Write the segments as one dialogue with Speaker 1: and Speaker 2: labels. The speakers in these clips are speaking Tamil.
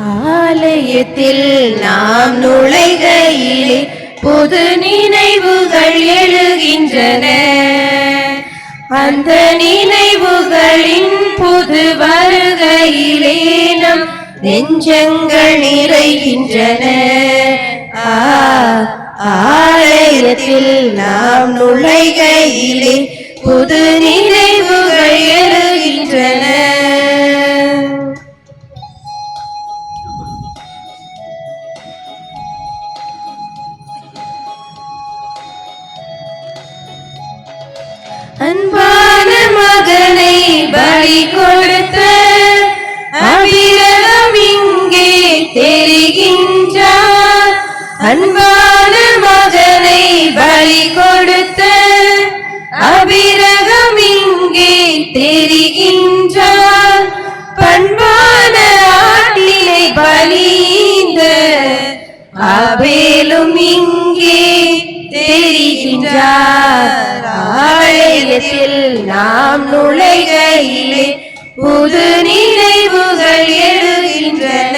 Speaker 1: ஆலயத்தில் நாம் நுழைகையிலே புது நினைவுகள் எழுகின்றன. அந்த நினைவுகளின் புது வருகையிலே நம் நெஞ்சங்கள் நிறைகின்றன. ஆலயத்தில் நாம் நுழைகையிலே புது நினைவுகள் எழுகின்றன. அன்பான மகனை பலி கொடுத்த அபிரகம் இங்கே தெரிகின்றார். அன்பான மகனை பலி கொடுத்த அபிரகம் இங்கே தெரிகின்றார். பண்பான ஆட்டினை பலிந்த ஆபேலும் இங்கே தெரிகின்றார். ஆலயத்தில் நாம் நுழைகையிலே புது நினைவுகள் எழுகின்றன.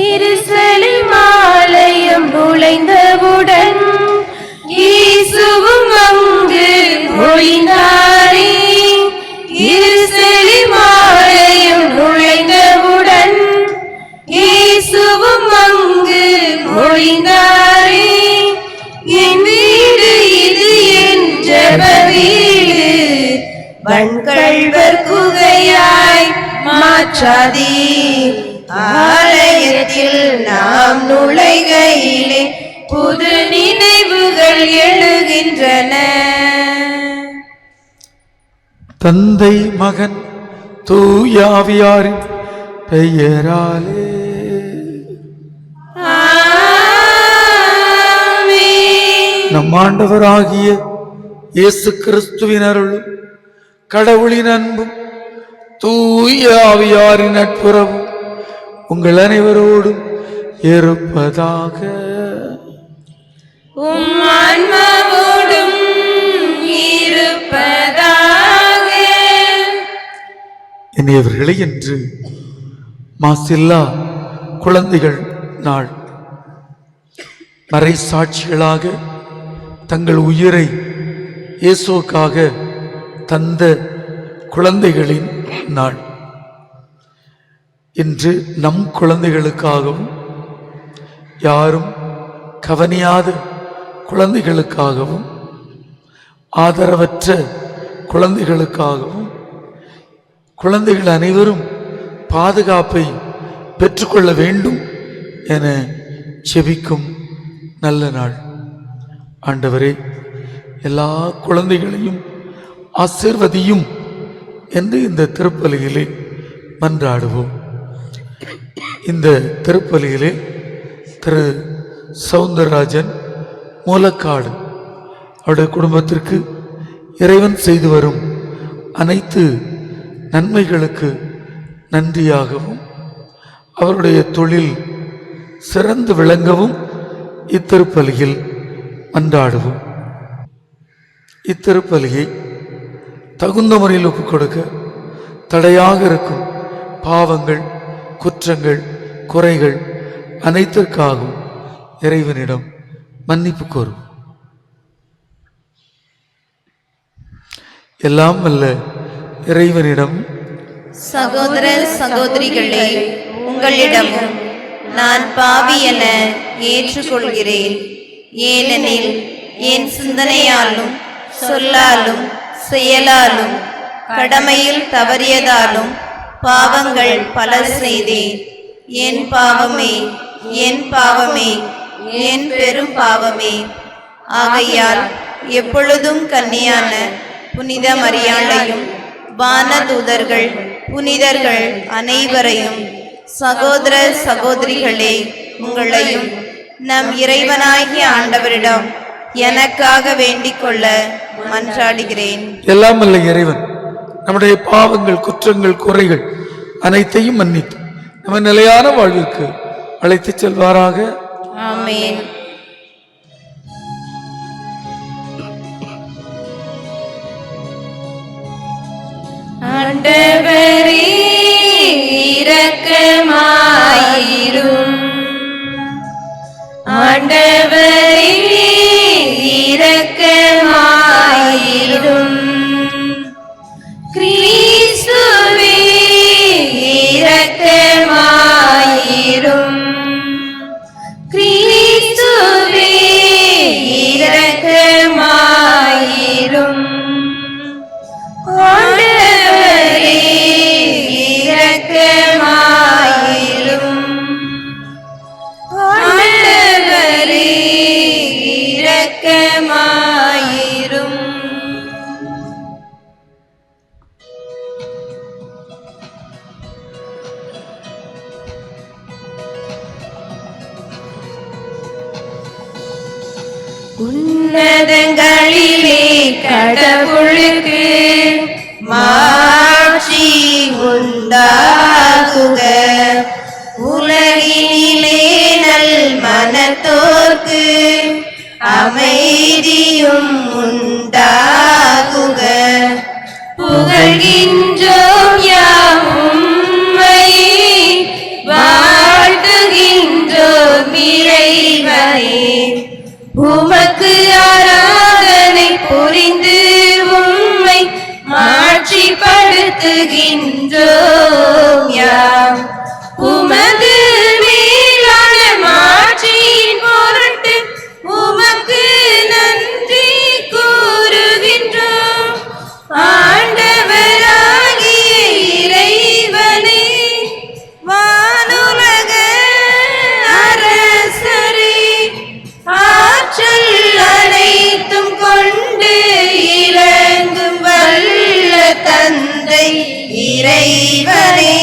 Speaker 1: எருசலேம் ஆலயம் நுழைந்தவுடன் இயேசுவும் அங்கு மொழிந்தாரே. எருசலேம் ஆலயம் நுழைந்தவுடன் இயேசுவும் அங்கு மொழிந்தாரே. என் வீடு இது என் ஜெப வீடு, வன்கள்வர் குகையாய் மாற்றாதே. ஆலயத்தில் நாம் நுழைகையிலே புது நினைவுகள் எழுகின்றன.
Speaker 2: தந்தை மகன் தூயாவியாரின் பெயராலே நம் ஆண்டவராகிய இயேசு கிறிஸ்துவின் அருளும் கடவுளின் அன்பும் தூய ஆவியாரின் நட்புறவும் உங்கள் அனைவரோடும் இருப்பதாக.
Speaker 1: உம் ஆன்மாவோடும் இருப்பதாக.
Speaker 2: இனியவர்களே, என்று மாசில்லா குழந்தைகள் நாள். மறை சாட்சிகளாக தங்கள் உயிரை இயேசுவுக்காக தந்த குழந்தைகளின் நாள். இன்று நம் குழந்தைகளுக்காகவும் யாரும் கவனியாத குழந்தைகளுக்காகவும் ஆதரவற்ற குழந்தைகளுக்காகவும் குழந்தைகள் அனைவரும் பாதுகாப்பை பெற்றுக்கொள்ள வேண்டும் என செபிக்கும் நல்ல நாள். ஆண்டவரே, எல்லா குழந்தைகளையும் ஆசீர்வதியும் என்று இந்த திருப்பலியிலே மன்றாடுவோம். இந்த திருப்பலியிலே திரு சவுந்தரராஜன் மூலக்காடு அவருடைய குடும்பத்திற்கு இறைவன் செய்து வரும் அனைத்து நன்மைகளுக்கு நன்றியாகவும் அவருடைய தொழில் சிறந்து விளங்கவும் இத்திருப்பலியில் மன்றாடுவோம். இத்திருப்பலியை தகுந்த முறையில் ஒப்புக் கொடுக்க தடையாக இருக்கும் பாவங்கள், குற்றங்கள், குறைகள் அனைத்திற்காகவும் இறைவனிடம் மன்னிப்பு கோரும். எல்லாம் வல்ல இறைவனிடம்,
Speaker 1: சகோதர சகோதரிகளே, உங்களிடமும் நான் பாவி என ஏற்றுக்கொள்கிறேன். ஏனெனில் என் சிந்தனையாலும் சொல்லாலும் செயலாலும் கடமையில் தவறியதாலும் பாவங்கள் பல செய்தேன். என் பாவமே, என் பாவமே, என் பெரும் பாவமே. ஆகையால் எப்பொழுதும் கன்னியான புனித மரியாளையும் வானதூதர்கள் புனிதர்கள் அனைவரையும், சகோதர சகோதரிகளே உங்களையும் நம் இறைவனாகிய ஆண்டவரிடம் எனக்காக வேண்டிக் கொள்ள மன்றாடுகிறேன்.
Speaker 2: எல்லாம் வல்ல இறைவன் நம்முடைய பாவங்கள், குற்றங்கள், குறைகள் அனைத்தையும் மன்னித்து நம்ம நிலையான வாழ்விற்கு அழைத்து செல்வாராக.
Speaker 1: ஆமென். ஆண்டவரே இரக்கமாயிரும். ஆண்டவரே இரக்கமாயிரும். கிறிஸ்துவே இரக்கமாயிரும். கிறிஸ்துவே இரக்கமாயிரும். ஆண்டவரே இரக்கமாயிரும். ஆண்டவரே இரக்கமாயிரும். உன்னதங்களிலே கடவுளுக்கு மாட்சி உண்டாகுக. உலகினிலே நல் மனத்தோர்க்கு அமைதியும் உண்டாகுக. புகழ்கின்றோம் யாம் உம்மையே, வாழ்த்துகின்றோம் இறைவனே. உமக்கு ஆராதனை புரிந்து உம்மை மாட்சிப்படுத்துகின்றோம் யாம். உமது மேலான மாட்சியின் பொருட்டு உமக்கு நன்றி கூறுகின்றோம். ஆண்டவராகிய இறைவனே, வானுலக அரசரே, ஆற்றல் அனைத்தும் கொண்டு இறங்கும் வல்ல தந்தை இறைவனே,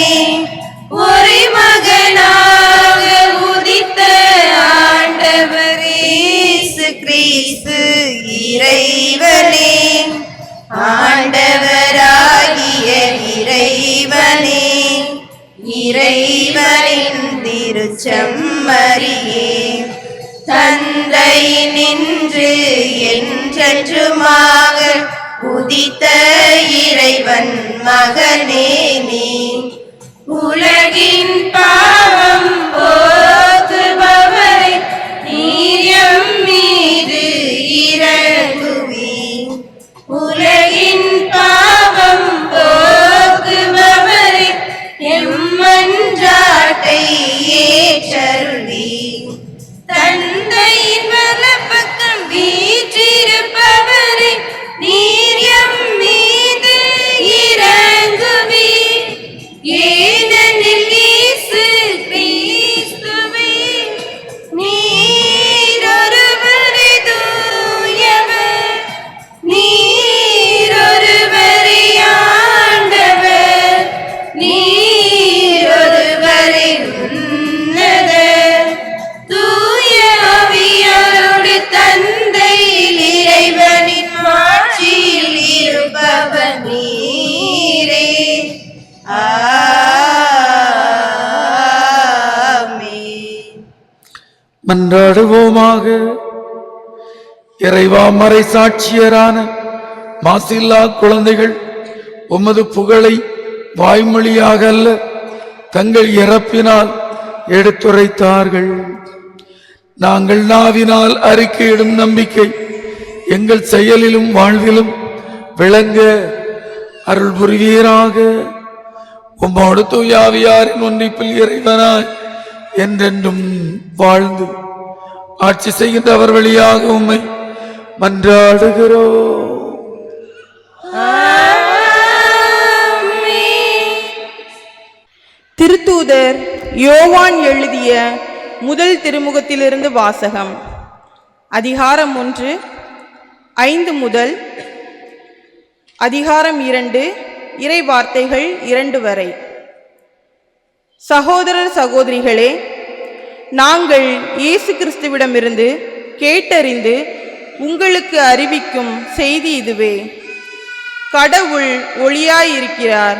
Speaker 1: ஒரே மகனாக உதித்த ஆண்டவர் இயேசு கிறிஸ்து இறைவனே, ஆண்டவராகிய இறைவனே, இறைவனின் திருச்செம்மறியே, தந்தை நின்று என்றென்றுமாக உதித்த இறைவன் மகனே நீ. உலகின் பாவம் போக்குபவரை நீர் எம் மீது இரங்குவீர். உலகின் பாவம் போக்குபவரை எம் மன்றாட்டை ஏற்றருளீர். தந்தையின் வலப்பக்கம் வீற்றிருப்பவரை நீர் எம் மீது இரங்குவீர். ஏனெனில் இயேசு கிறிஸ்துவே நீர் ஒருவரே தூயவர், நீர் ஒருவரே ஆண்டவர், நீர் ஒருவரே உன்னதர். தூய ஆவியாரோடு தந்தை இறைவனின் மாட்சியில் இருப்பவர் நீரே. ஆமென்.
Speaker 2: மன்றாடுவோமாக. இறைவா, மறை சாட்சியரான மாசில்லா குழந்தைகள் உமது புகழை வாய்மொழியாக அல்ல, தங்கள் இறப்பினால் எடுத்துரைத்தார்கள். நாங்கள் நாவினால் அறிக்கையிடும் நம்பிக்கை எங்கள் செயலிலும் வாழ்விலும் விளங்க அருள் புரிவீராக. உம்மோடு தூயாவியாரின் ஒன்றிப்பில் இறைவனாய் என்றென்றும் வாழ்ந்து ஆட்சி செய்கின்றவர் வழியாக உம்மை மன்றாடுகிறோம்.
Speaker 3: திருத்தூதர் யோவான் எழுதிய முதல் திருமுகத்திலிருந்து வாசகம். அதிகாரம் 1 5 முதல் அதிகாரம் 2 இறை வார்த்தைகள் 2 வரை. சகோதரர் சகோதரிகளே, நாங்கள் இயேசு கிறிஸ்துவிடமிருந்து கேட்டறிந்து உங்களுக்கு அறிவிக்கும் செய்தி இதுவே. கடவுள் ஒளியாயிருக்கிறார்,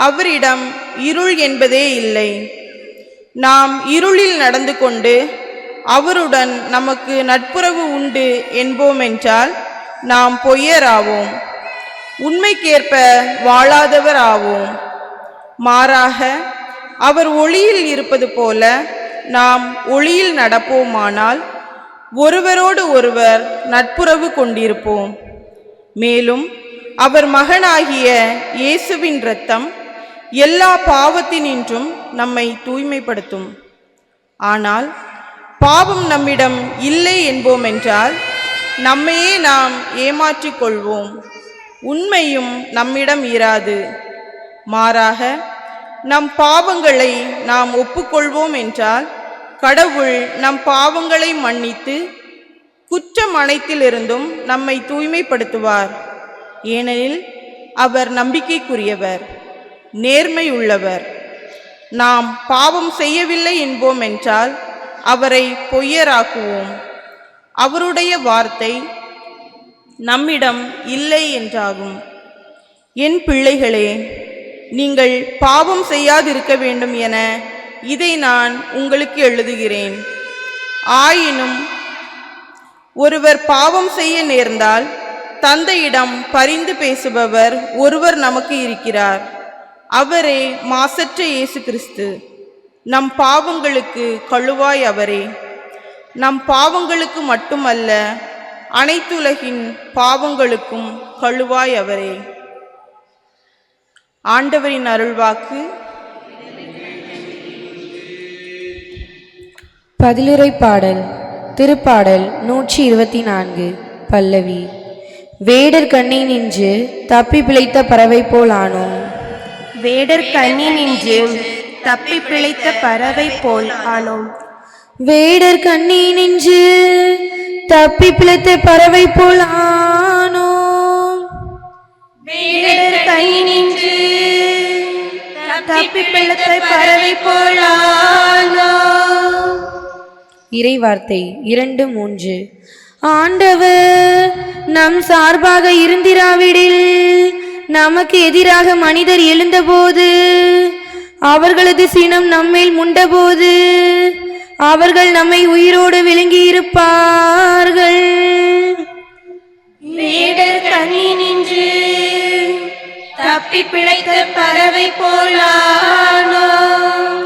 Speaker 3: அவரிடம் இருள் என்பதே இல்லை. நாம் இருளில் நடந்து கொண்டு அவருடன் நமக்கு நட்புறவு உண்டு என்போமென்றால் நாம் பொய்யராவோம். உண்மைக்கேற்ப வாழாதவர் ஆவோம். மாறாக அவர் ஒளியில் இருப்பது போல நாம் ஒளியில் நடப்போமானால் ஒருவரோடு ஒருவர் நட்புறவு கொண்டிருப்போம். மேலும் அவர் மகனாகிய இயேசுவின் இரத்தம் எல்லா பாவத்தினின்றும் நம்மை தூய்மைப்படுத்தும். ஆனால் பாவம் நம்மிடம் இல்லை என்போம் என்றால் நம்மையே நாம் ஏமாற்றிக் கொள்வோம், உண்மையும் நம்மிடம் இராது. மாறாக நம் பாவங்களை நாம் ஒப்புக்கொள்வோம் என்றால் கடவுள் நம் பாவங்களை மன்னித்து குற்றம் அனைத்திலிருந்தும் நம்மை தூய்மைப்படுத்துவார். ஏனெனில் அவர் நம்பிக்கைக்குரியவர், நேர்மை உள்ளவர். நாம் பாவம் செய்யவில்லை என்போம் என்றால் அவரை பொய்யராக்குவோம், அவருடைய வார்த்தை நம்மிடம் இல்லை என்றாகும். என் பிள்ளைகளே, நீங்கள் பாவம் செய்யாதிருக்க வேண்டும் என இதை நான் உங்களுக்கு எழுதுகிறேன். ஆயினும் ஒருவர் பாவம் செய்ய நேர்ந்தால் தந்தையிடம் பரிந்து பேசுபவர் ஒருவர் நமக்கு இருக்கிறார். அவரே மாசற்ற இயேசு கிறிஸ்து. நம் பாவங்களுக்கு கழுவாய் அவரே. நம் பாவங்களுக்கு மட்டுமல்ல, அனைத்துலகின் பாவங்களுக்கும் கழுவாய் அவரே. ஆண்டவரின் அருள்வாக்கு.
Speaker 4: பதிலுரை பாடல். திருப்பாடல் 124. பல்லவி. வேடர் கண்ணி நின்று தப்பி பிழைத்த பறவை போல் ஆனோம்.
Speaker 1: வேடர் கண்ணி நின்று தப்பி பிழைத்த பறவை போல் ஆனோம்.
Speaker 4: வேடர் கண்ணி நின்று தப்பி பிழைத்த பறவை போல் ஆனோம்.
Speaker 1: வேடர் கண்ணி நின்று தப்பி பிழைத்த பறவை போல் ஆனோம்.
Speaker 4: இறை வார்த்தை 2:3. ஆண்டவர் நம் சார்பாக இருந்திராவிடில் நமக்கு எதிராக மனிதர் எழுந்தபோது அவர்களது சினம் நம்மேல் முண்டபோது அவர்கள் நம்மை உயிரோடு விழுங்கியிருப்பார்கள்.
Speaker 1: வேடர் கண்ணி நின்று தப்பி பிழைத்த பறவை போல் ஆனோம்.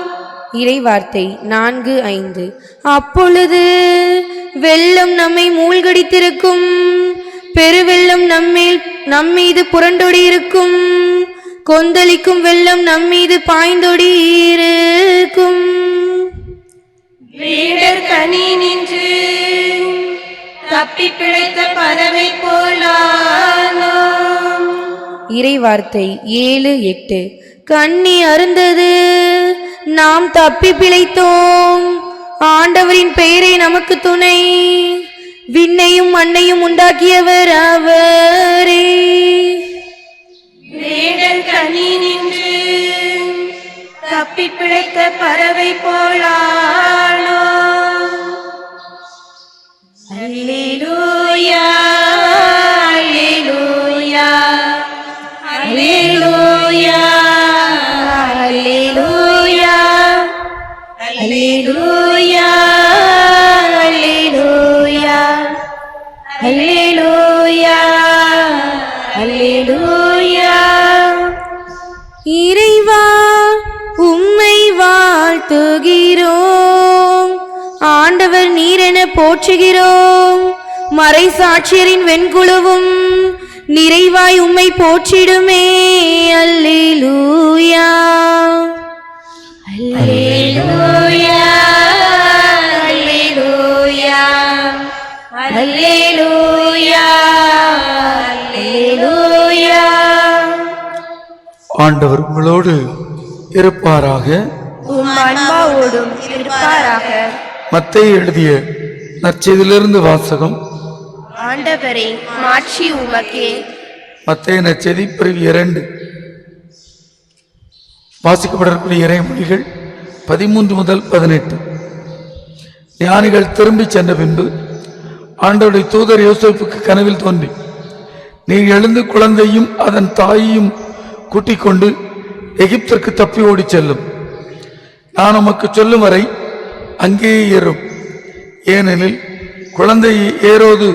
Speaker 4: இறை வார்த்தை 4:5. அப்பொழுது வெள்ளம் நம்மை மூழ்கடித்திருக்கும், பெருவெள்ளம் நம்மீது புரண்டொடி இருக்கும், கொந்தளிக்கும் வெள்ளம் நம்மீது பாய்ந்தொடி இருக்கும்.
Speaker 1: வேடர் கனி நின்று தப்பி பிழைத்த பறவை போலானோம்.
Speaker 4: இறை வார்த்தை 7:8. கண்ணி அருந்தது, நாம் தப்பி பிழைத்தோம். ஆண்டவரின் பெயரை நமக்கு துணை, விண்ணையும் மண்ணையும் உண்டாக்கியவர் அவரே.
Speaker 1: வேடர் கனி நின்று தப்பி பிழைத்த பறவை போலானோம். அல்லேலூயா அல்லேலூயா அல்லேலூயா அல்லேலூயா அல்லேலூயா அல்லேலூயா அல்லேலூயா அல்லேலூயா.
Speaker 4: இறைவா உம்மை வாழ்த்துகிறோம், ஆண்டவர் நீரென போற்றுகிறோம். மறை சாட்சியரின் வெண்குழுவும் நிறைவாய் உம்மை போற்றிடுமே. அல்லேலூயா
Speaker 1: அல்லேலூயா அல்லேலூயா அல்லேலூயா அல்லேலூயா.
Speaker 2: ஆண்டவர் உங்களோடு இருப்பாராக.
Speaker 1: உம் ஆன்மாவோடும் இருப்பாராக.
Speaker 2: மத்தேயு எழுதிய நற்செய்தியிலிருந்து வாசகம்.
Speaker 1: ஆண்டவரே மாட்சி உமக்கே.
Speaker 2: மத்தேயு நற்செய்தி பிரிவு 2. வாசிக்கப்படக்கூடிய இறைமொழிகள் 13 முதல் 18. ஞானிகள் திரும்பி சென்ற பின்பு ஆண்டவருடைய தூதர் யோசேப்புக்கு கனவில் தோன்றி, நீ எழுந்து குழந்தையும் அதன் தாயையும் கூட்டிக் கொண்டு எகிப்திற்கு தப்பி ஓடி செல்லும். நான் உமக்கு சொல்லும் வரை அங்கேயே ஏறும். ஏனெனில் குழந்தையை ஏரோது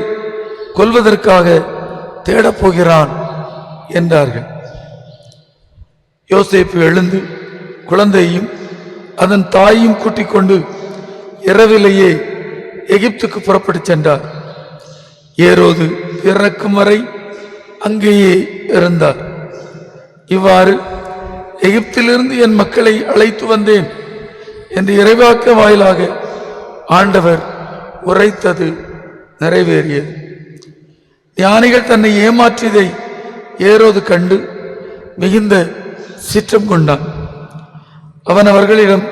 Speaker 2: கொல்வதற்காக தேடப்போகிறான் என்றார்கள். யோசேப்பு எழுந்து குழந்தையும் அதன் தாயையும் கூட்டிக் கொண்டு இரவிலேயே எகிப்துக்கு புறப்பட்டு சென்றார். ஏரோது இறக்கும் வரை அங்கேயே இருந்தார். இவ்வாறு எகிப்திலிருந்து என் மக்களை அழைத்து வந்தேன் என்று இறைவாக்கு வாயிலாக ஆண்டவர் உரைத்தது நிறைவேறியது. ஞானிகள் தன்னை ஏமாற்றியதை ஏரோது கண்டு மிகுந்த சிற்றம் கொண்டான். அவன் அவர்களிடம்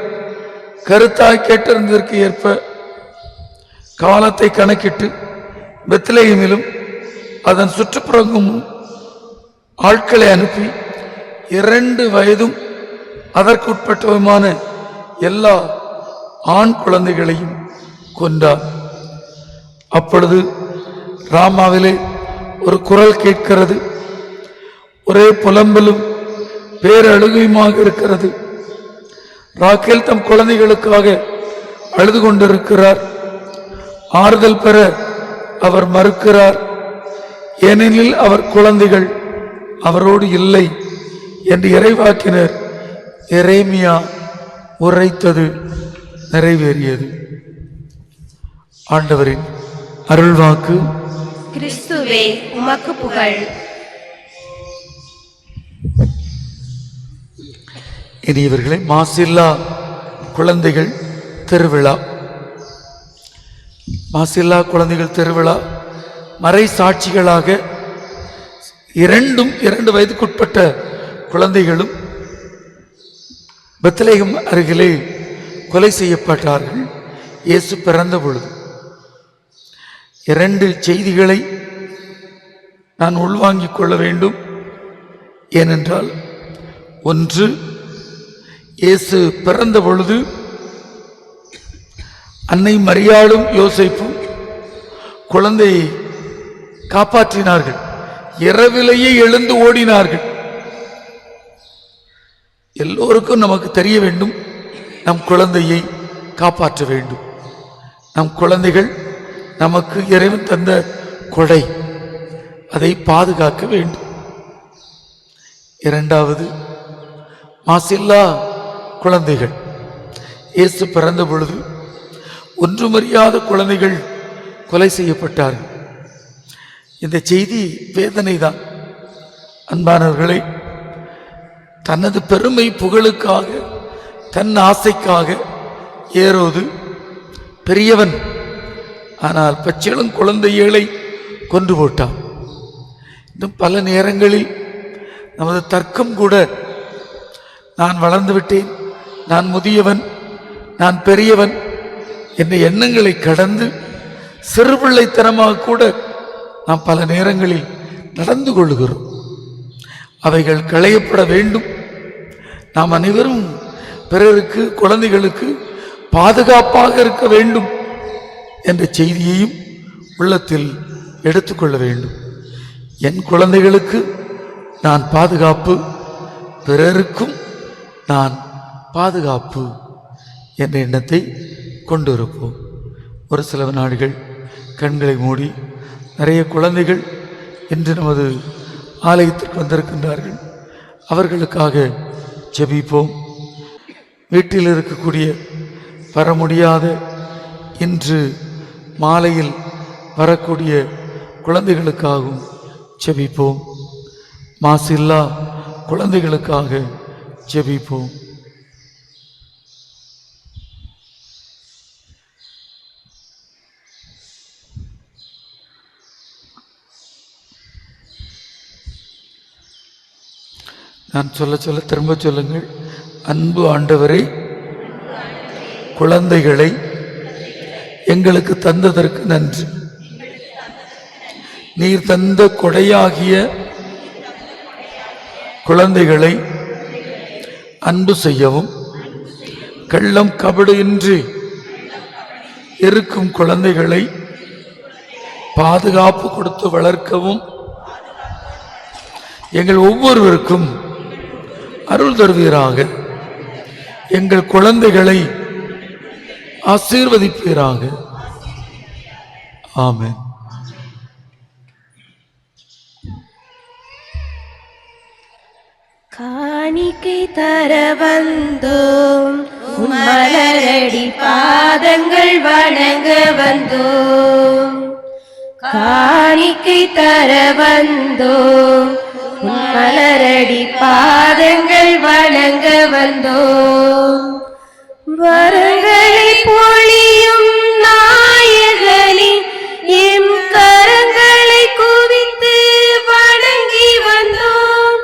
Speaker 2: கருத்தாய் கேட்டிருந்ததற்கு ஏற்ப காலத்தை கணக்கிட்டு பெத்லகேமிலும் அதன் சுற்றுப்புறங்கும் ஆட்களை அனுப்பி 2 வயதும் அதற்குட்பட்டவுமான எல்லா ஆண் குழந்தைகளையும் கொன்றார். அப்பொழுது ராமாவிலே ஒரு குரல் கேட்கிறது. ஒரே புலம்பலும் பேரழுகையுமாக இருக்கிறது. ராக்கேல் தம் குழந்தைகளுக்காக அழுது கொண்டிருக்கிறார். ஆறுதல் பெற அவர் மறுக்கிறார். ஏனெனில் அவர் குழந்தைகள் அவரோடு இல்லை என்று இறைவாக்கினர் எரேமியா உரைத்தது நிறைவேறியது. ஆண்டவரின் அருள்வாக்கு.
Speaker 1: கிறிஸ்துவே உமக்கு புகழ்.
Speaker 2: இனியவர்களே, மாசில்லா குழந்தைகள் திருவிழா. மாசில்லா குழந்தைகள் திருவிழா மறை சாட்சிகளாக 2 வயதுக்குட்பட்ட குழந்தைகளும் பெத்லகேம் அருகிலே கொலை செய்யப்பட்டார்கள். இயேசு பிறந்த பொழுது 2 செய்திகளை நான் உள்வாங்கிக் கொள்ள வேண்டும். ஏனென்றால், ஒன்று, இயேசு பிறந்த பொழுது அன்னை மரியாளும் யோசேப்பும் குழந்தையை காப்பாற்றினார்கள். இரவிலேயே எழுந்து ஓடினார்கள். எல்லோருக்கும் நமக்கு தெரிய வேண்டும், நம் குழந்தையை காப்பாற்ற வேண்டும். நம் குழந்தைகள் நமக்கு இறைவன் தந்த கொடை, அதை பாதுகாக்க வேண்டும். 2வது, மாசில்லா குழந்தைகள். இயேசு பிறந்த பொழுது ஒன்றுமறியாத குழந்தைகள் கொலை செய்யப்பட்டார்கள். இந்த செய்தி வேதனை தான். அன்பானவர்களை, தனது பெருமை புகழுக்காக, தன் ஆசைக்காக ஏரோது பெரியவன், ஆனால் பச்சிளம் குழந்தைகளை கொன்று போட்டான். இன்னும் பல நேரங்களில் நமது தர்க்கம் கூட, நான் வளர்ந்து விட்டேன், நான் முதியவன், நான் பெரியவன் என்ற எண்ணங்களை கடந்து சிறுபிள்ளைத்தனமாக கூட நாம் பல நேரங்களில் நடந்து கொள்கிறோம். அவைகள் களையப்பட வேண்டும். நாம் அனைவரும் பிறருக்கு, குழந்தைகளுக்கு பாதுகாப்பாக இருக்க வேண்டும் என்ற செய்தியையும் உள்ளத்தில் எடுத்துக்கொள்ள வேண்டும். என் குழந்தைகளுக்கு நான் பாதுகாப்பு, பிறருக்கும் நான் பாதுகாப்பு என்ற எண்ணத்தை கொண்டிருப்போம். ஒரு சில நாடுகள் கண்களை மூடி, நிறைய குழந்தைகள் இன்று நமது ஆலயத்திற்கு வந்திருக்கின்றார்கள். அவர்களுக்காக ஜெபிப்போம். வீட்டில் இருக்கக்கூடிய வர முடியாத, இன்று மாலையில் வரக்கூடிய குழந்தைகளுக்காகவும் ஜெபிப்போம். மாசில்லா குழந்தைகளுக்காக ஜெபிப்போம். நான் சொல்ல திரும்ப சொல்லுங்கள். அன்பு ஆண்டவரே, குழந்தைகளை எங்களுக்கு தந்ததற்கு நன்றி. நீர் தந்த கொடையாகிய குழந்தைகளை அன்பு செய்யவும், கள்ளம் கபடு இன்றி இருக்கும் குழந்தைகளை பாதுகாப்பு கொடுத்து வளர்க்கவும் எங்கள் ஒவ்வொருவருக்கும் அருள் தருவீராக. எங்கள் குழந்தைகளை ஆசீர்வதிப்பீராக. ஆமென்.
Speaker 1: காணிக்கை தர வந்தோம், மலரடி பாதங்கள் வணங்க வந்தோம். காணிக்கை தர வந்தோம், மலரடி பாதங்கள் வணங்க வந்தோம். வரங்களை பொழியும் நாயகனே, எம் கரங்களை குவித்து வணங்கி வந்தோம்.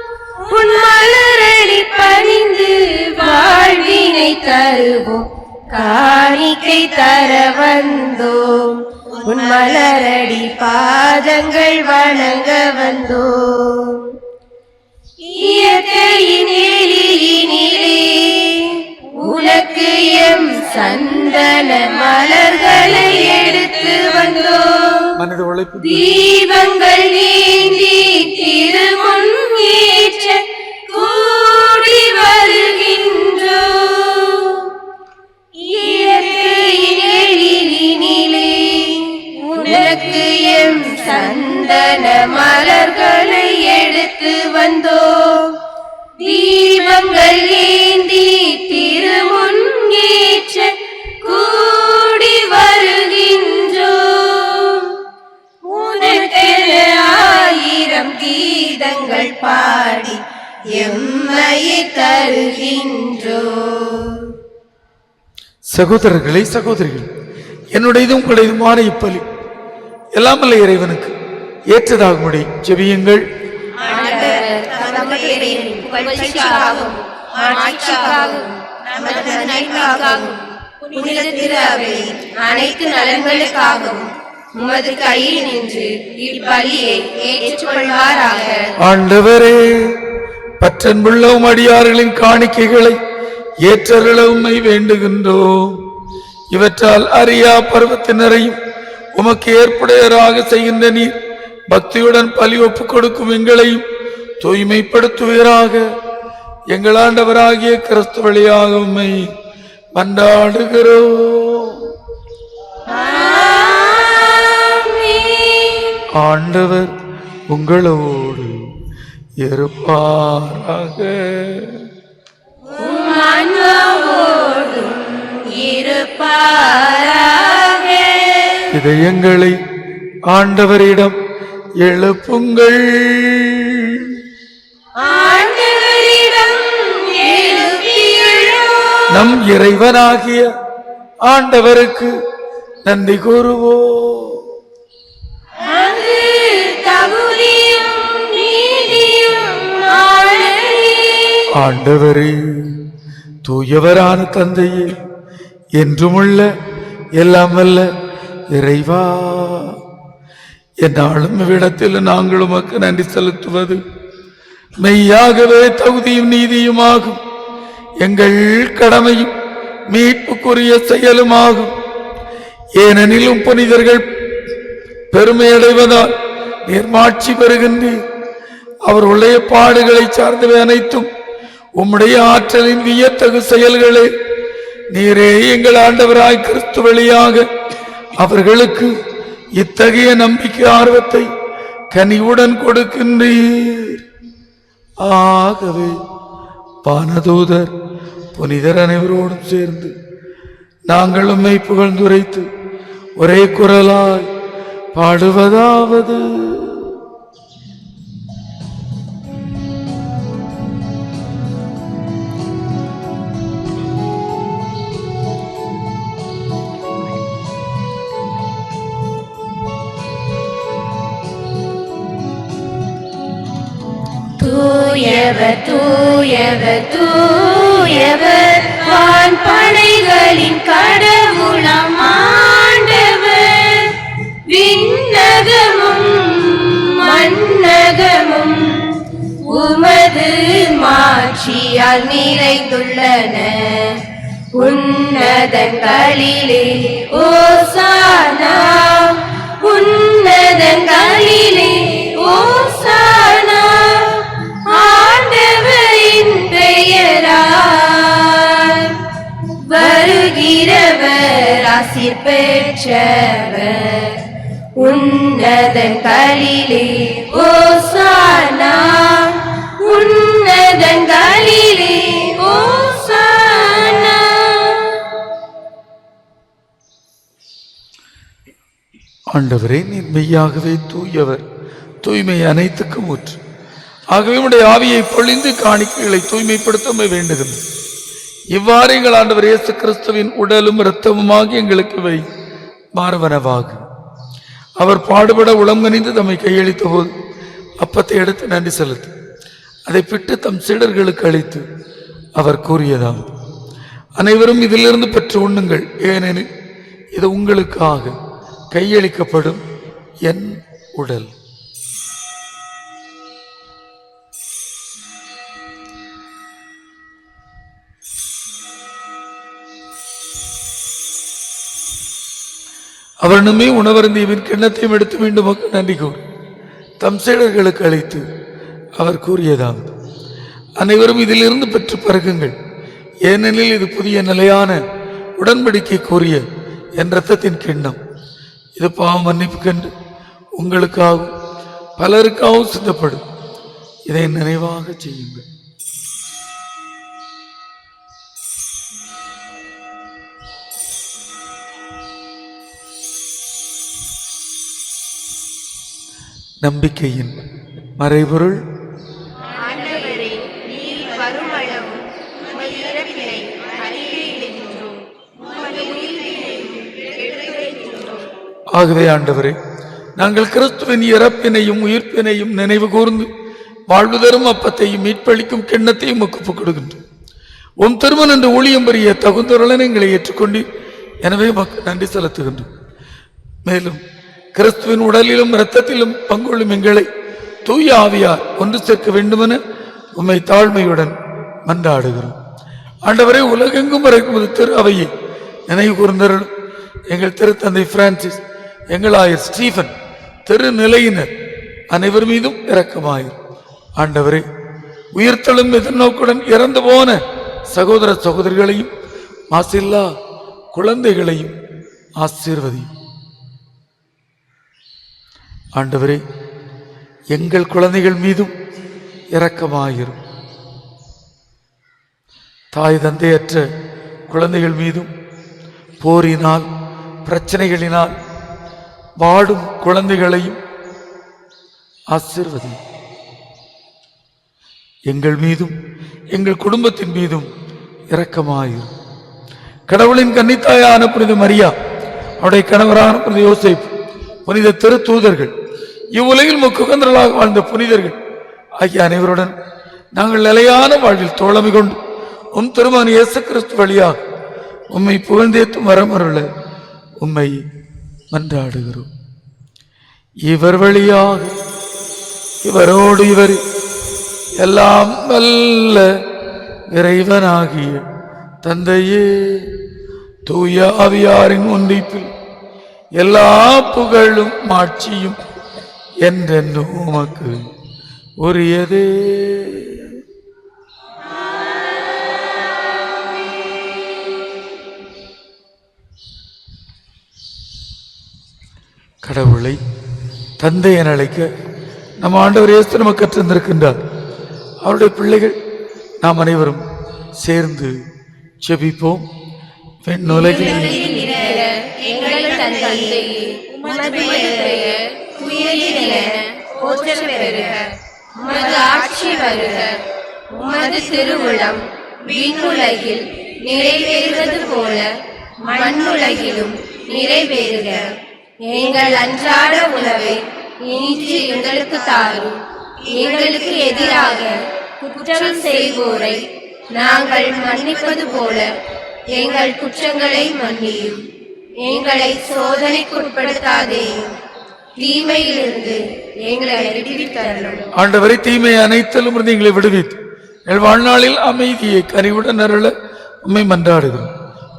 Speaker 1: உன் மலரடி பணிந்து வாழ்வினை தருவோம். காணிக்கை தர வந்தோம், உன் மலரடி பாதங்கள் வணங்க வந்தோம். இயற்கையின் எழிலினிலே உனக்கு எம் சந்தன மலர்களை எடுத்து வந்தோம்.
Speaker 2: மனித உழைப்பு
Speaker 1: தீபங்கள் நீந்தி திருமுன் ஏற்ற கூடி வருகின்றோம். இயற்கையின் எழிலினிலே உனக்கு எம் சந்தன மலர்களை எடுத்து வந்தோம். தீபங்கள் ஏந்தி திருமுன் ஏற்ற கூடி வருகின்றோம். உனக்கென ஆயிரம் கீதங்கள் பாடி எம்மையை தருகின்றோம்.
Speaker 2: சகோதரர்களே, சகோதரிகள், என்னுடையதும் உங்களுடையதுமான இப்பலி எல்லாமல்ல இறைவனுக்கு ஏற்றதாகும்படி ஜெபியுங்கள்.
Speaker 1: அனைத்து நலன்களுக்காகவும் உமது கையில் நின்று இப்பலியை ஏற்றுக்கொள்வாராக.
Speaker 2: ஆண்டவரே, பற்றன்புள்ள உம் அடியார்களின் காணிக்கைகளை ஏற்றருள உம்மை வேண்டுகின்றோம். இவற்றால் அறியா பருவத்தினரையும் உமக்கு ஏற்புடையராக செய்கின்ற நீர் பக்தியுடன் பலி ஒப்புக் கொடுக்கும் எங்களையும் தூய்மைப்படுத்துவீராக. எங்கள் ஆண்டவராகிய கிறிஸ்து வழியாக உம்மை மன்றாடுகிறோம். ஆண்டவர் உங்களோடு இருப்பாராக. இதயங்களை ஆண்டவரிடம் எழுப்புங்கள். நம் இறைவனாகிய ஆண்டவருக்கு நன்றி கூறுவோம். ஆண்டவரே, தூயவரான தந்தையே, என்றுமுள்ள எல்லாம் வல்ல இறைவா, என்னாலும் இவ்விடத்தில் நாங்கள் உமக்கு நன்றி செலுத்துவது மெய்யாகவே தகுதியும் நீதியுமாகும். எங்கள் கடமையும் மீட்புக்குரிய செயலுமாகும். ஏனெனிலும் புனிதர்கள் பெருமையடைவதால் நீர்மாட்சி பெறுகின்றீர். அவர்களுடைய பாடுகளை சார்ந்தவை அனைத்தும் உம்முடைய ஆற்றலின் வியத்தகு செயல்களே. நீரே எங்கள் ஆண்டவராய் கிறிஸ்து வழியாக அவர்களுக்கு இத்தகைய நம்பிக்கை ஆர்வத்தை கனிவுடன் கொடுக்கின்றீர். ஆகவே வானதூதர் புனிதர் அனைவரோடும் சேர்ந்து நாங்கள் உம்மை புகழ்ந்துரைத்து ஒரே குரலாய் பாடுவதாவது:
Speaker 1: தூயவர் தூயவர் தூயவர் வான் படைகளின் கடவுளாம் ஆண்டவர். விண்ணகமும் மண்ணகமும் உமது மாட்சியால் நிறைந்துள்ளன. உன்னதங்களிலே ஓசானா, உன்னதங்களிலே ஓசானா. ஆண்டவரின் பெயரால் வருகிறவர் ஆசீர் பெற்றவர். உன்னதங்களிலே ஓசானா, உன்னதங்களிலே
Speaker 2: ஆண்டவரே, நீர் மெய்யாகவே தூயவர், தூய்மை அனைத்துக்கும் ஊற்று. ஆகவே உடைய ஆவியை பொழிந்து காணிக்கைகளை தூய்மைப்படுத்த வேண்டுகின்றோம். இவ்வாறு எங்கள் ஆண்டவர் இயேசு கிறிஸ்துவின் உடலும் இரத்தமுமாகி எங்களுக்கு வை மாறுவனவாக. அவர் பாடுபட உளங்கனிந்து தம்மை கையளித்த போது அப்பத்தை எடுத்து நன்றி செலுத்தி அதை பிட்டு தம் சீடர்களுக்கு அளித்து அவர் கூறியதாவது: அனைவரும் இதிலிருந்து பெற்று உண்ணுங்கள், ஏனெனில் இது உங்களுக்காக கையளிக்கப்படும் என் உடல். அவர் நம்மை உணவருந்தியவின் கிண்ணத்தையும் எடுத்து மீண்டும் நன்றி கூறி தம் சீடர்களுக்கு அளித்து அவர் கூறியதாவது: அனைவரும் இதிலிருந்து பெற்று பருகுங்கள், ஏனெனில் இது புதிய நிலையான உடன்படிக்கை கூறிய என் இரத்தத்தின் கிண்ணம். இது பாவம் மன்னிப்பு கண்டு உங்களுக்காகவும் பலருக்காகவும் சிந்தப்படும். இதை நினைவாக செய்யுங்கள். நம்பிக்கையின் மறைபொருள்: ஆகவே ஆண்டவரே, நாங்கள் கிறிஸ்துவின் இறப்பினையும் உயிர்ப்பினையும் நினைவு கூர்ந்து வாழ்வு தரும் அப்பத்தையும் மீட்பளிக்கும் கிண்ணத்தையும் ஒப்புக் கொடுக்கின்றோம். உம் திருமணம் என்று ஊழியம் பெரிய தகுந்தவர்களுடன் எங்களை ஏற்றுக்கொண்டு எனவே நன்றி செலுத்துகின்றோம். மேலும் கிறிஸ்துவின் உடலிலும் இரத்தத்திலும் பங்குள்ளும் எங்களை தூய ஆவியார் ஒன்று சேர்க்க வேண்டுமென உம்மை தாழ்மையுடன் மன்றாடுகிறோம். ஆண்டவரே, உலகெங்கும் வரைக்கும் திரு அவையை நினைவு கூர்ந்தருளும். எங்கள் திருத்தந்தை பிரான்சிஸ், எங்கள் ஆயர் ஸ்டீபன், திருநிலையினர் அனைவர் மீதும் இரக்கமாயிரும். ஆண்டவரே, உயிர்த்தெழும் எதிர்நோக்குடன் இறந்து போன சகோதர சகோதரிகளையும் மாசில்லா குழந்தைகளையும் ஆசீர்வதியும். ஆண்டவரே, எங்கள் குழந்தைகள் மீதும் இரக்கமாயிரும். தாய் தந்தையற்ற குழந்தைகள் மீதும் போரினால் பிரச்சனைகளினால் வாடும் குழந்தைகளையும் ஆசீர்வதியும். எங்கள் மீதும் எங்கள் குடும்பத்தின் மீதும் இரக்கமாயிரும். கடவுளின் கன்னித்தாயான புனித மரியா, அவருடைய கணவரான புனித யோசேப்பு, புனித திருத்தூதர்கள், இவ்வுலகில் முக்குகந்தர்களாக வாழ்ந்த புனிதர்கள் ஆகிய அனைவருடன் நாங்கள் நிலையான வாழ்வில் தோழமை கொண்டு உம் திருமகன் இயேசு கிறிஸ்து வழியாக உம்மை புகழ்ந்தேத்தும் வரமருள உம்மை மன்றாடுகிறோம். இவர் வழியாக இவரோடு இவர் எல்லாம் வல்ல இறைவனாகிய தந்தையே, தூய ஆவியாரின் ஒன்றிப்பில் எல்லா புகழும் மாட்சியும் என்றென்றும் உமக்கு உரியதே. கடவுளை தந்தை என அழைக்க நம் ஆண்டவர் இயேசு நமக்கு கற்றிருந்திருக்கின்றார். அவருடைய பிள்ளைகள் நாம் அனைவரும் சேர்ந்து ஜெபிப்போம். விண்ணுலகில்
Speaker 5: எங்கள் தந்தையே, உமது பெயர் உயர்ந்தென போற்றப் பெறுக. உமது ஆட்சி வருக. உமது திருவுளம் விண்ணுலகில் நிறைவேறுவது போல மண்ணுலகிலும் நிறைவேறுக. எங்கள் அன்றாட உணவை இன்று எங்களுக்கு தாரும். எங்களுக்கு எதிராக குற்றம் செய்வோரை நாங்கள் மன்னிப்பது போல எங்கள் குற்றங்களை மன்னியும். எங்களை சோதனைக்குட்படுத்தாதேயும், தீமையிலிருந்து எங்களை விடுவித்தருளும்.
Speaker 2: ஆண்டவரை, தீமை அனைத்திலும் இருந்து எங்களை விடுவித்து எங்கள் வாழ்நாளில் அமைதியை கனிவுடன் அருள உம்மை மன்றாடுகிறோம்.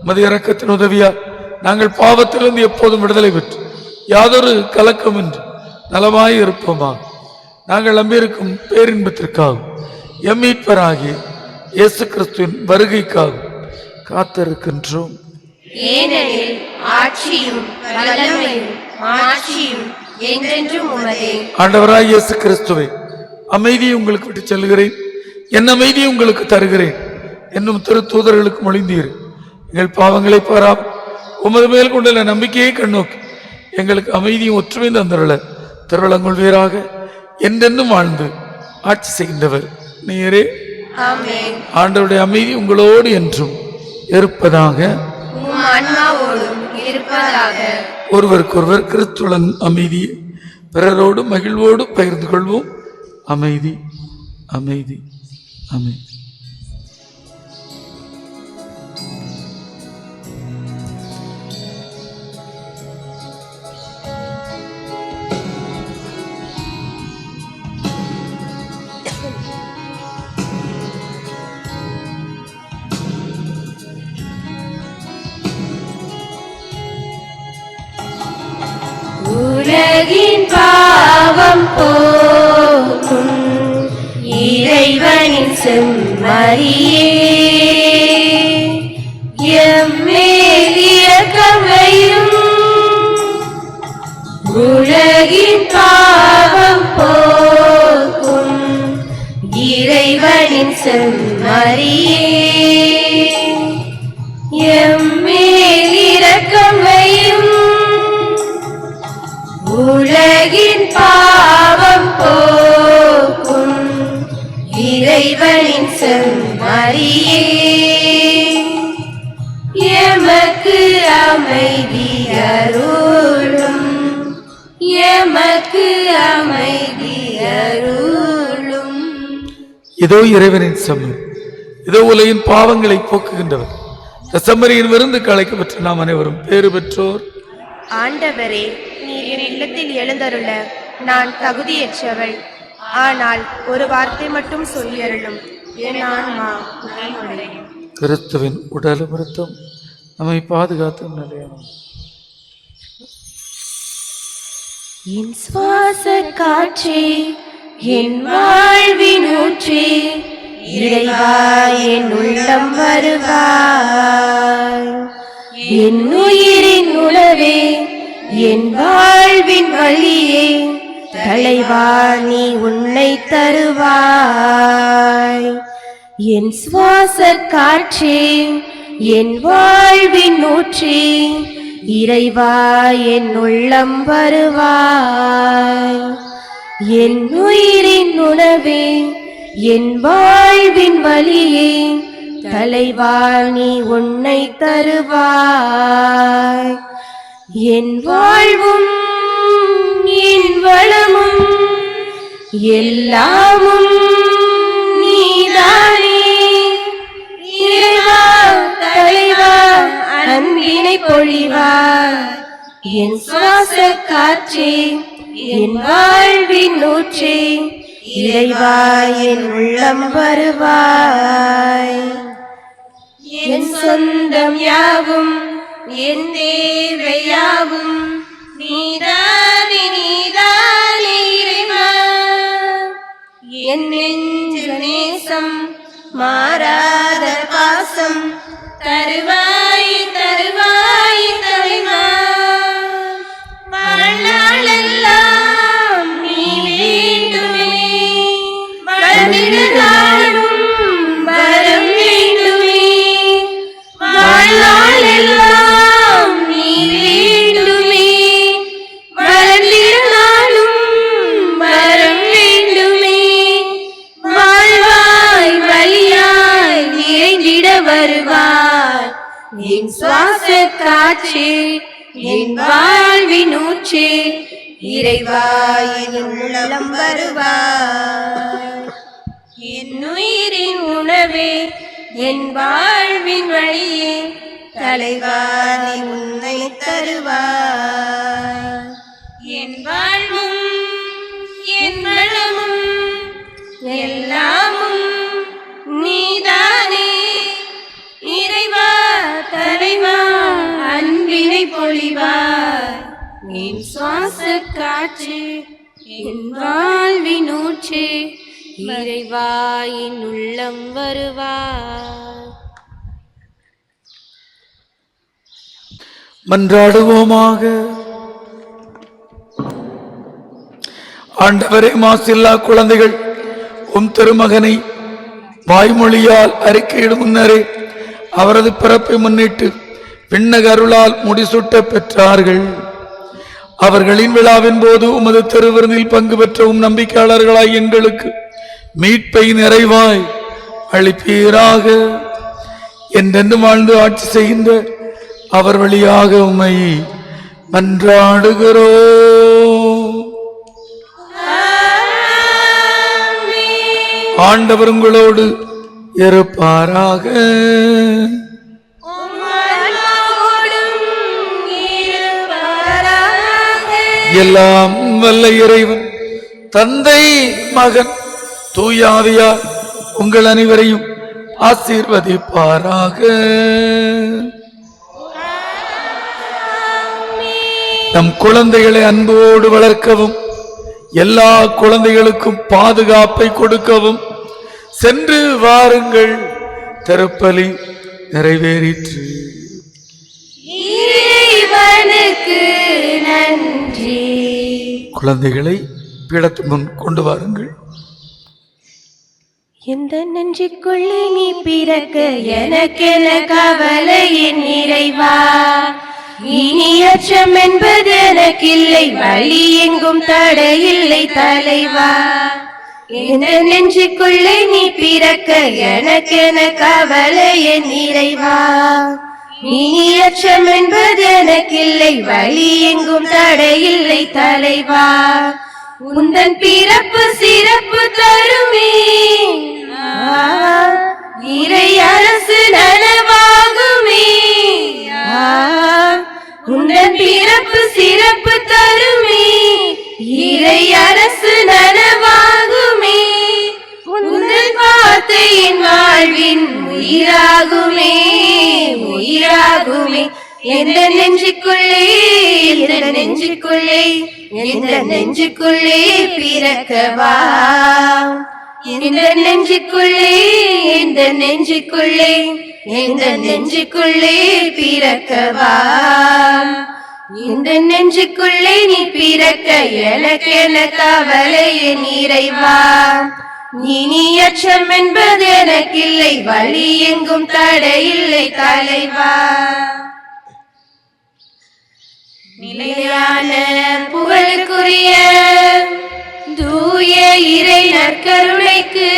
Speaker 2: உமது இரக்கத்தின் உதவியால் நாங்கள் பாவத்திலிருந்து எப்போதும் விடுதலை பெற்று யாதொரு கலக்கமின்றி நலமாய் இருப்போமாக. நாங்கள் நம்பியிருக்கும் பேரின்பத்திற்காகவும் எம் மீட்பராகிய இயேசு கிறிஸ்துவின் வருகைக்காக காத்திருக்கின்றோம்.
Speaker 5: ஏனெனில் ஆட்சியும் வல்லமையும் மாட்சியும் என்றென்றும் உமதே.
Speaker 2: ஆண்டவராய் இயேசு கிறிஸ்துவே, அமைதியை உங்களுக்கு விட்டு செல்கிறேன், என் அமைதியை உங்களுக்கு தருகிறேன் என்னும் திருத்தூதர்களுக்கு மொழிந்தீர். எங்கள் பாவங்களை பாராமல் உமது மேல் கொண்டுள்ள நம்பிக்கையை கண்ணோக்கி எங்களுக்கு அமைதியும் ஒற்றுமை தந்தருள திருவளங்கொள்வீராக. என்றென்றும் வாழ்ந்து ஆட்சி செய்கின்றவர் நீரே.
Speaker 5: ஆமென்.
Speaker 2: ஆண்டவருடைய அமைதி உங்களோடு என்றும் இருப்பதாக.
Speaker 5: உம் ஆன்மாவோடும் இருப்பதாக.
Speaker 2: ஒருவருக்கொருவர் கிறிஸ்துவின் அமைதியை பிறரோடு மகிழ்வோடு பகிர்ந்து கொள்வோம். அமைதி, அமைதி, அமைதி.
Speaker 5: உலகின் பாவம் போக்கும் இறைவனின் செம்மறியே, எம்மேல் இரக்கம் வையும். உலகின் பாவம் போக்கும் இறைவனின் செம்மறியே, எம்மேல் இரக்கம் வையும். உலகின் பாவம் போக்கும் இறைவனின் செம்மறியே, எமக்கு அமைதி அருளும், எமக்கு அமைதி அருளும்.
Speaker 2: இதோ இறைவனின் செம்மறி, இதோ உலகின் பாவங்களை போக்குகின்றவர். செம்மறியின் விருந்து அழைக்கப்பட்ட நாம் அனைவரும் பேறு பெற்றோர்.
Speaker 1: ஆண்டவரே, நீர் என் இல்லத்தில் எழுந்தருள நான் தகுதியற்றவள். ஆனால் ஒரு வார்த்தை மட்டும் சொல்லியருளும், என் ஆன்மா நலமடையும்.
Speaker 2: கிறிஸ்துவின் உடலும் இரத்தம் நம்மை பாதுகாத்து நிலையணும்.
Speaker 5: என் சுவாச காற்றே, என் வாழ்வின் ஊற்றே, இறைவா என் உள்ளம் வருவாய். என் உயிரின் உணவே, என் வாழ்வின் வழியே, தலைவா நீ உன்னை தருவாய். என் சுவாச காற்றே, என் வாழ்வின் ஊற்றே, இறைவா என் உள்ளம் வருவாய். என் உயிரின் உணவே, என் வாழ்வின் வழியே, தலைவா நீ உன்னை தருவாய். என் வாழ்வும் என் வளமும் எல்லாமும் நீதானே. இறைவா தலைவா அன்பினை பொழிவாய். என் சுவாச காற்றே, என் வாழ்வின் ஊற்றே, இறைவா என் உள்ளம் வருவாய். என் சொந்தம் யாவும் என் தேவையாவும் நீதானே, நீதானே இறைவா. என் நெஞ்ச நேசம் மாறாத பாசம் தருவாய், தருவாய் தலைவா. வாழ்நாளெல்லாம் நீ வேண்டுமே, வாழ்ந்திடுநாளும் வரம் வேண்டுமே. வாழ்நாளெல்லாம் நீ வேண்டுமே, வளர்ந்திடுநாளும் வரம் வேண்டுமே. வாழ்வாய் வழியாய் நிறைந்திட வருவாய். என் சுவாச காற்றே, என் வாழ்வின் ஊற்றே, இறைவா என் உள்ளம் வருவாய். என் உயிரின் உணவே, என் வாழ்வின் வழியே, தலைவா நீ உன்னை தருவாய். என் வாழ்வும் என் வளமும் எல்லாமும் நீதானே. இறைவா தலைவா அன்பினை பொழிவாய். என் சுவாச காற்றே, என் வாழ்வின் ஊற்றே, இறைவா என் உள்ளம் வருவாய்.
Speaker 2: மன்றாடுவோமாக. ஆண்டவரே, மாசில்லா குழந்தைகள் உம் திருமகனை வாய்மொழியால் அறிக்கையிடும் முன்னரே அவரது பிறப்பை முன்னிட்டு விண்ணக அருளால் முடிசூட்ட பெற்றார்கள். அவர்களின் விழாவின் போது உமது திருவிருந்தில் பங்கு பெற்ற நம்பிக்கையாளர்களாய் எங்களுக்கு மீட்பை நிறைவாய் அளிப்பீராக. என்றென்று வாழ்ந்து ஆட்சி செய்கின்ற அவர் வழியாக உம்மை மன்றாடுகிறோம். ஆண்டவர் உங்களோடு இருப்பாராக. எல்லாம் வல்ல இறைவன் தந்தை மகன் தூயாவியார் உங்கள் அனைவரையும் ஆசீர்வதிப்பாராக. நம் குழந்தைகளை அன்போடு வளர்க்கவும் எல்லா குழந்தைகளுக்கும் பாதுகாப்பை கொடுக்கவும் சென்று வாருங்கள். திருப்பலி நிறைவேறிற்று.
Speaker 5: இறைவனுக்கு நன்றி.
Speaker 2: குழந்தைகளை பீடத்து முன் கொண்டு வாருங்கள்.
Speaker 1: எந்த நெஞ்சுக்குள்ளே நீ பிறக்க எனக்கென கவலை என் இறைவா. இனி அச்சம் என்பது எனக்கில்லை, வழி எங்கும் தடையில்லை தலைவா. எந்த நெஞ்சுக்குள்ளே நீ பிறக்க எனக்கென கவலை என் இறைவா. இனி அச்சம் என்பது எனக்கில்லை, வழி எங்கும் தடையில்லை தலைவா. உந்தன் பிறப்பு சிறப்பு தருமே, இறை அரசு நனவாகுமே. உந்தன் பிறப்பு சிறப்பு தருமே, இறை அரசு நனவாகுமே. உந்தன் வார்த்தையின் வாழ்வின் உயிராகுமே, உயிராகுமே. எந்த நெஞ்சுக்குள்ளே, எந்த நெஞ்சுக்குள்ளே, எந்த நெஞ்சுக்குள்ளே பிறக்கவா. எந்த நெஞ்சுக்குள்ளே, எந்த நெஞ்சுக்குள்ளே, எந்த நெஞ்சுக்குள்ளே பிறக்கவா. இந்த நெஞ்சுக்குள்ளே நீ பிறக்க எனக்கென கவலை என் இறைவா. இனி அச்சம் என்பது எனக்கில்லை, வழி எங்கும் தடையில்லை தலைவா. நிலையான புகழுக்குரிய தூய இறை நற்கருணைக்கு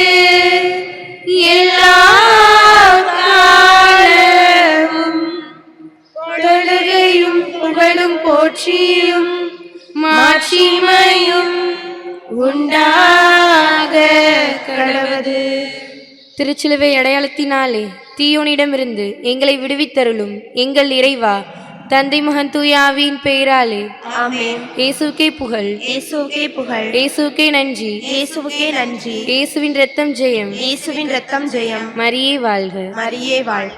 Speaker 1: எல்லா காலமும் தொழுகையும் புகழும் போற்றியும் மாட்சிமையும் உண்டாக கடவது.
Speaker 4: திருச்சிலுவை அடையாளத்தினாலே தீயோனிடமிருந்து எங்களை விடுவித்தருளும் எங்கள் இறைவா. தந்தை மகன் தூய ஆவியின் பெயராலே
Speaker 1: ஆமென்.
Speaker 4: இயேசுவுக்கே புகழ்,
Speaker 1: இயேசுவுக்கே புகழ்,
Speaker 4: இயேசுவுக்கே நன்றி,
Speaker 1: இயேசுவுக்கே நன்றி.
Speaker 4: இயேசுவின் இரத்தம் ஜெயம்,
Speaker 1: இயேசுவின் இரத்தம் ஜெயம்.
Speaker 4: மரியே வாழ்க.
Speaker 1: மரியே வாழ்க.